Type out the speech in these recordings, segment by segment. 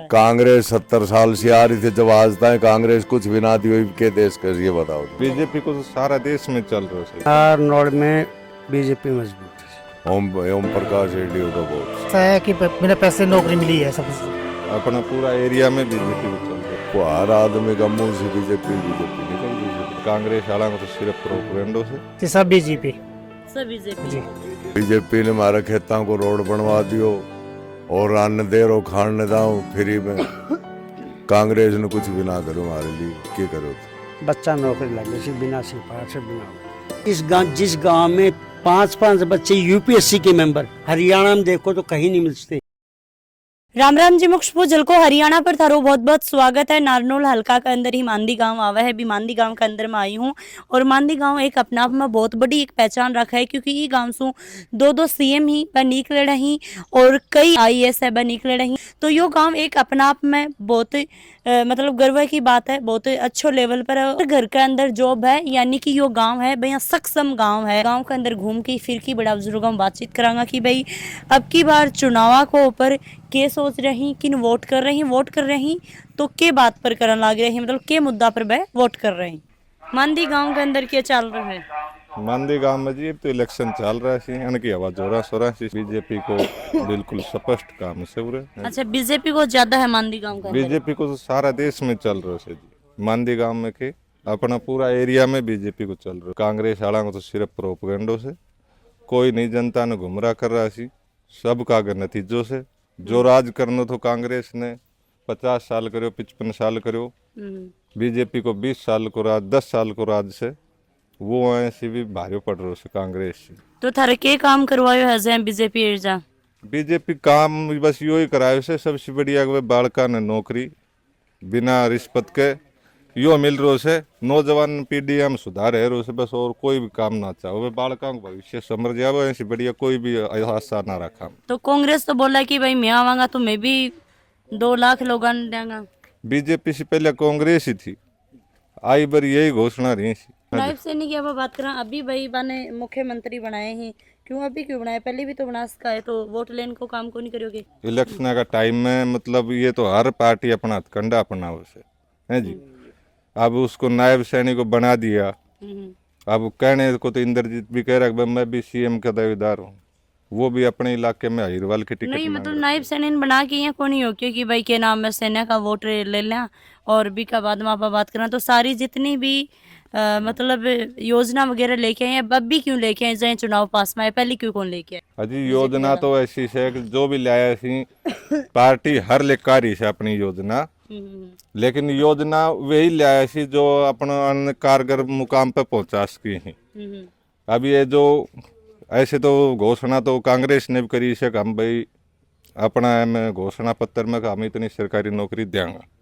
कांग्रेस 70 साल से आ रही थी, जब आज तक कांग्रेस कुछ भी ना दी हुई के देश का ये बताओ। बीजेपी को तो सारा देश में चल रहा है। हर नोड में बीजेपी मजबूत है। ओम प्रकाश रेड्डी का वोट। ऐसा है कि बिना पैसे नौकरी मिली है सबसे। अपना पूरा एरिया में बीजेपी को चल रहा है। हर आदमी का मुंह से बीजेपी बीजेपी निकल बीजेपी। कांग्रेस वाला को तो सिर्फ प्रोपेगेंडो से। सब बीजेपी बीजेपी। बीजेपी ने हमारे खेतों को रोड बनवा दियो और अन्न दे रो खाने दाओ फ्री में। कांग्रेस ने कुछ भी ना करो हमारे लिए, क्या करो बच्चा नौकरी लगे सिर्फ बिना सिफारिश से बिना। जिस गांव में 5-5 बच्चे यूपीएससी के मेंबर, हरियाणा में देखो तो कहीं नहीं मिलते। राम राम जी मुख्य जल को हरियाणा पर थारो बहुत बहुत स्वागत है। नारनौल हल्का के अंदर ही मांदी गांव आवा है। भी मांदी गांव के अंदर में आई हूँ और मांदी गांव एक अपना आप में बहुत बड़ी एक पहचान रखा है, क्योंकि ये गांव सु दो सीएम ही ब निकले रही और कई आईएएस है ब निकले रही। तो यो गांव एक अपना आप में बहुत मतलब गर्व की बात है, बहुत अच्छो लेवल पर है। घर के अंदर जॉब है, यानी कि यो गांव है भैया सक्षम गांव है। गांव के अंदर घूम के फिर की बड़ा बुजुर्गों में बातचीत करांगा कि भाई अब की बार चुनाव को ऊपर के सोच रही, किन वोट कर रही तो के बात पर करन लाग रही, मतलब के मुद्दा पर वह वोट कर रही। मांदी गांव के अंदर क्या चल रहा है? मांदी गांव में जी तो इलेक्शन चल रहा है। इनकी आवाज जोरा शोरा से बीजेपी को बिल्कुल स्पष्ट काम से पूरे। अच्छा, बीजेपी को ज्यादा है मांदी गांव का? बीजेपी को तो सारा देश में चल रहा है जी। मांदी गांव में के अपना पूरा एरिया में बीजेपी को चल रहा है। कांग्रेस वाला को तो सिर्फ प्रोपेगेंडो से, कोई नहीं जनता ने गुमराह कर रहा सी। सब का नतीजों से जो राज करना तो कांग्रेस ने 50 साल करो, 55 साल करो। बीजेपी को 20 साल को राज, 10 साल को राज से वो ऐसे भी भारी पड़ रहा है कांग्रेस से। तो थारे के काम करवायो है बीजेपी एजा? बीजेपी काम बस यो ही करायो से सबसे बढ़िया बालका ने नौकरी बिना रिश्वत के यो मिल रहा से। नौजवान पीढ़ी हम सुधार है रो से बस, और कोई भी काम ना चाहो बालका का भविष्य समझ जाओ। ऐसी बढ़िया कोई भी आशा ना रखा। तो कांग्रेस तो बोला कि भाई मैं आवांगा तो मैं भी 2 लाख लोगों देंगा। बीजेपी से पहले कांग्रेस ही थी, आई बार यही घोषणा रही थी। नायब सैनिक की अब बात करें, अभी भाई बने मुख्यमंत्री बनाए हैं, क्यों अभी क्यों बनाए? पहले भी तो बना सका है, तो वोट लेने को काम को नहीं करोगे? इलेक्शन का टाइम में मतलब ये तो हर पार्टी अपना हथकंडा अपना उसे है जी। अब उसको नायब सैनिक को बना दिया। अब कहने को तो इंद्रजीत भी कह रहा है मैं भी सीएम का दावेदार हूँ, वो भी अपने इलाके में अहिरवाल की टिकट नहीं, मांग मतलब रहा नायब सैनिक बना के यहाँ को नहीं हो, क्योंकि भाई के नाम में सेना का वोट ले लें और भी का बाद में आप बात करना तो सारी जितनी भी मतलब योजना वगैरह लेके आए अब भी क्यों लेके आए? जैसे चुनाव पास में आए पहले क्यों कौन लेके आए? अजी योजना तो ऐसी है कि जो भी लाया सी पार्टी हर लेकारी से अपनी योजना, लेकिन योजना वही लाया सी जो अपना अन्य कारगर मुकाम पे पहुंचा सकी है। अब ये जो ऐसे तो घोषणा तो कांग्रेस ने भी करी से हम भाई अपना घोषणा पत्र में हम इतनी सरकारी नौकरी देंगे।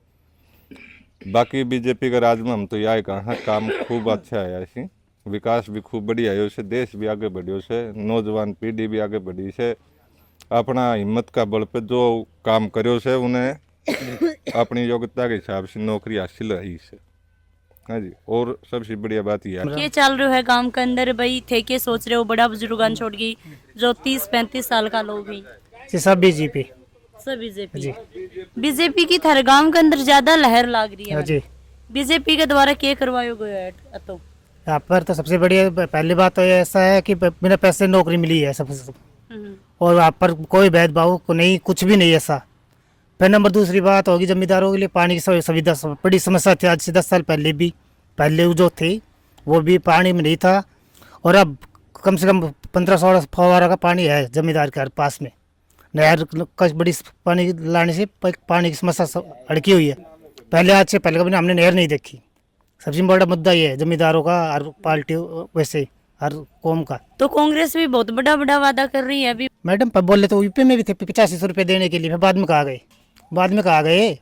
बाकी बीजेपी के राज में हम तो यह कहा काम खूब अच्छा है, ऐसी विकास भी खूब बढ़िया है से, देश भी आगे बढ़ियो से, नौजवान पीढ़ी भी आगे बढ़ी से। अपना हिम्मत का बल पे जो काम करो से उन्हें अपनी योग्यता के हिसाब से नौकरी हासिल रही से। हाँ जी, और सबसे बढ़िया बात यह है ये चल रहा है गांव के अंदर भाई थे के सोच रहे हो बड़ा बुजुर्गान छोड़ गई जो 30-35 साल का लोग ही सब बीजेपी सब बीजेपी। बीजेपी की थारे गांव के अंदर ज्यादा लहर लाग रही है जी। बीजेपी के द्वारा क्या करवायो गयो है? तो यहाँ पर तो सबसे बढ़िया पहली बात तो ये ऐसा है कि बिना पैसे नौकरी मिली है सबसे, और वहाँ पर कोई भेदभाव को नहीं, कुछ भी नहीं ऐसा। फिर नंबर दूसरी बात होगी जमींदारों के लिए पानी की सुविधा बड़ी समस्या थी। आज से 10 साल पहले भी जो थे वो भी पानी में नहीं था, और अब कम से कम 1500 फवारा का पानी है जमींदार के पास में। नहर का बड़ी पानी लाने से पानी की समस्या अड़की हुई है। पहले आज से पहले कभी हमने नहर नहीं देखी। सबसे बड़ा मुद्दा ये है जमींदारों का, हर पार्टी वैसे हर कौम का। तो कांग्रेस भी बहुत बड़ा बड़ा वादा कर रही है अभी। मैडम पर बोले तो यूपी में भी थे 8500 रुपये देने के लिए, फिर बाद में कहा गए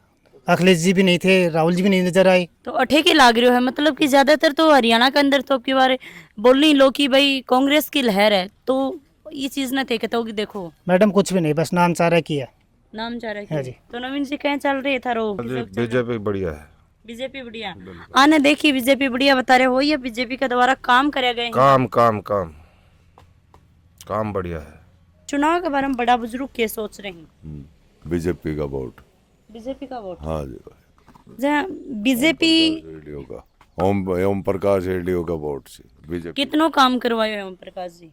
अखिलेश जी भी नहीं थे, राहुल जी भी नहीं नजर आए। तो अठे के लाग रहे हो है, मतलब कि ज्यादातर तो हरियाणा के अंदर तो आपके बारे बोल रही लोग कि भाई कांग्रेस की लहर है, तो ये चीज ना थे कहते हो कि देखो मैडम कुछ भी नहीं, बस नाम चाह रहा किया नाम चाह रहा है है। जी। तो नवीन जी कहीं चल रही था रो बीजेपी बढ़िया है। बीजेपी बढ़िया आने देखी, बीजेपी बढ़िया बता रहे हो, या बीजेपी के द्वारा काम करे गए हैं? काम बढ़िया है। चुनाव के बारे में बड़ा बुजुर्ग क्या सोच रहे हैं? बीजेपी का वोट। बीजेपी का वोट हाँ जी भाई, जहाँ बीजेपी रेडियो का ओम प्रकाश रेडियो का वोट से बीजेपी कितनों काम करवायो है ओम प्रकाश जी?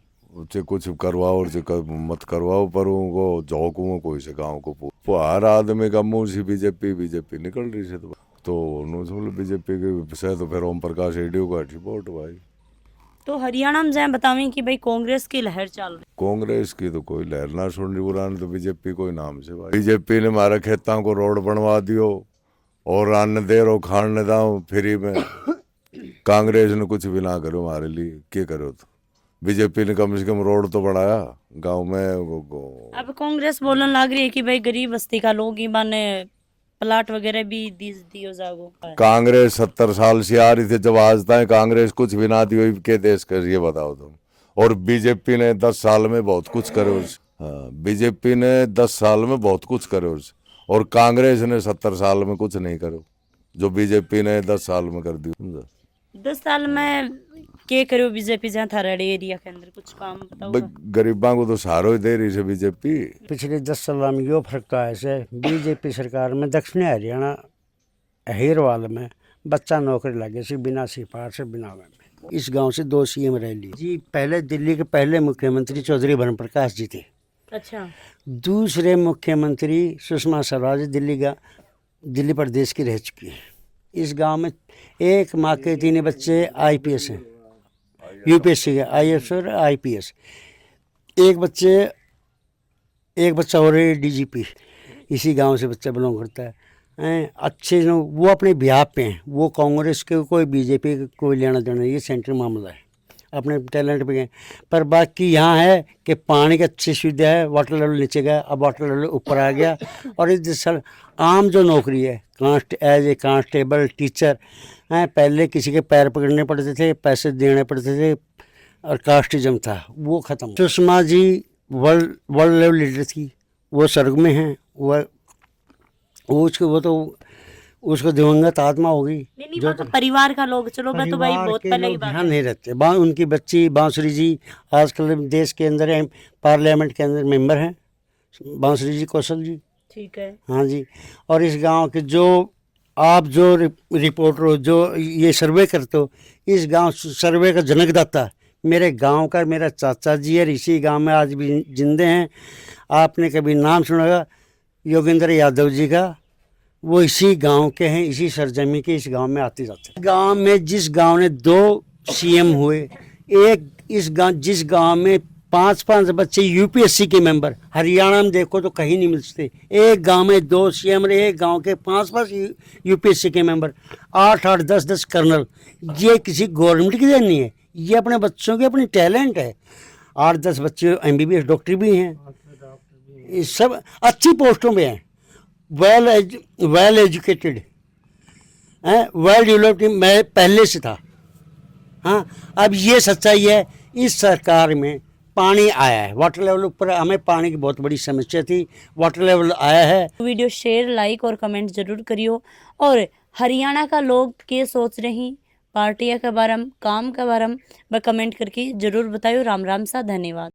चे कुछ करवाओ और चे मत करवाओ, पर उनको झोंकूँ कोई से गाँव को हर आदमी का मुंह से बीजेपी बीजेपी निकल रही से, तो उन्होंने बीजेपी के से तो फिर ओम प्रकाश रेडियो का वोट भाई। तो हरियाणा में जहाँ बतावें कि भाई कांग्रेस की लहर चल रही। कांग्रेस की तो कोई लहर ना सुन रही, बुरान तो बीजेपी कोई नाम से भाई। बीजेपी ने हमारे खेतों को रोड बनवा दियो और अन्न दे रो खाने दाओ फ्री में। कांग्रेस ने कुछ भी ना करो हमारे लिए, क्या करो? तो बीजेपी ने कम से कम रोड तो बढ़ाया गांव में। अब कांग्रेस बोलने लग रही है कि भाई गरीब बस्ती का लोग ही माने प्लाट वगैरह भी दियो जागो। कांग्रेस 70 साल से आ रही थी, जब आज तक कांग्रेस कुछ भी ना दी के देश कर, ये बताओ तुम। और बीजेपी ने 10 साल में बहुत कुछ करे। हाँ, बीजेपी ने 10 साल में बहुत कुछ करे और कांग्रेस ने 70 साल में कुछ नहीं करो जो बीजेपी ने 10 साल में कर दी। 10 साल में क्या करो बीजेपी जहाँ थाराड़ी एरिया के अंदर कुछ काम बताओ? गरीबों को तो सहारा ही दे रही है बीजेपी। पिछले 10 साल में यो फर्क आया से बीजेपी सरकार में दक्षिण हरियाणा हीरवाल में बच्चा नौकरी लगे सी बिना सिफारिश से बिना में। इस गांव से 2 CM रह ली जी। पहले दिल्ली के पहले मुख्यमंत्री चौधरी भानु प्रकाश जी थे। अच्छा। दूसरे मुख्यमंत्री सुषमा स्वराज दिल्ली प्रदेश की रह चुकी है। इस गांव में एक माँ के 3 बच्चे IPS हैं, UPSC के IAS और IPS। एक बच्चा और DGP इसी गांव से बच्चा बिलोंग करता है। अच्छे वो अपने बिहार पे हैं, वो कांग्रेस के कोई बीजेपी के कोई लेना देना नहीं, ये सेंट्रल मामला है, अपने टैलेंट पे गए। पर बाकी यहाँ है कि पानी की अच्छी सुविधा है, वाटर लेवल नीचे गया, अब वाटर लेवल ऊपर आ गया। और इस आम जो नौकरी है एज ए कांस्टेबल टीचर हैं, पहले किसी के पैर पकड़ने पड़ते थे, पैसे देने पड़ते थे और कास्टिज्म था, वो ख़त्म। Sushma ji world level leader थी, वो स्वर्ग में हैं। वो तो उसको दिवंगत आत्मा होगी। जो तो परिवार का लोग, चलो मैं तो भाई बहुत पहले ही बात ध्यान नहीं रखते। उनकी बच्ची बांसुरी जी आजकल देश के अंदर पार्लियामेंट के अंदर मेंबर हैं, बांसुरी जी कौशल जी। ठीक है। हाँ जी। और इस गांव के आप जो रिपोर्टर हो, जो ये सर्वे करते हो, इस गांव सर्वे का जनकदाता मेरे गांव का मेरा चाचा जी है। इसी गांव में आज भी जिंदे हैं। आपने कभी नाम सुना होगा योगेंद्र यादव जी का, वो इसी गांव के हैं, इसी सरजमी के, इस गांव में आते जाते। गांव में जिस गांव ने 2 CM हुए, जिस गांव में 5-5 बच्चे UPSC के मेंबर, हरियाणा में देखो तो कहीं नहीं मिलते। एक गांव में 2 CM रहे, एक गांव के 5-5 UPSC के मेंबर, 8-8, 10-10 कर्नल। ये किसी गवर्नमेंट की देन नहीं है, ये अपने बच्चों के अपनी टैलेंट है। 8-10 बच्चे MBBS डॉक्टर भी हैं, ये सब अच्छी पोस्टों में हैं, वेल एजुकेटेड हैं, वेल डेवलप्ड। मैं पहले से था। हाँ, अब ये सच्चाई है, इस सरकार में पानी आया है, वाटर लेवल ऊपर। हमें पानी की बहुत बड़ी समस्या थी, वाटर लेवल आया है। वीडियो शेयर, लाइक और कमेंट जरूर करियो। और हरियाणा का लोग क्या सोच रही पार्टियां के बारे में, काम के बारे में कमेंट करके जरूर बताइयो। राम राम सा, धन्यवाद।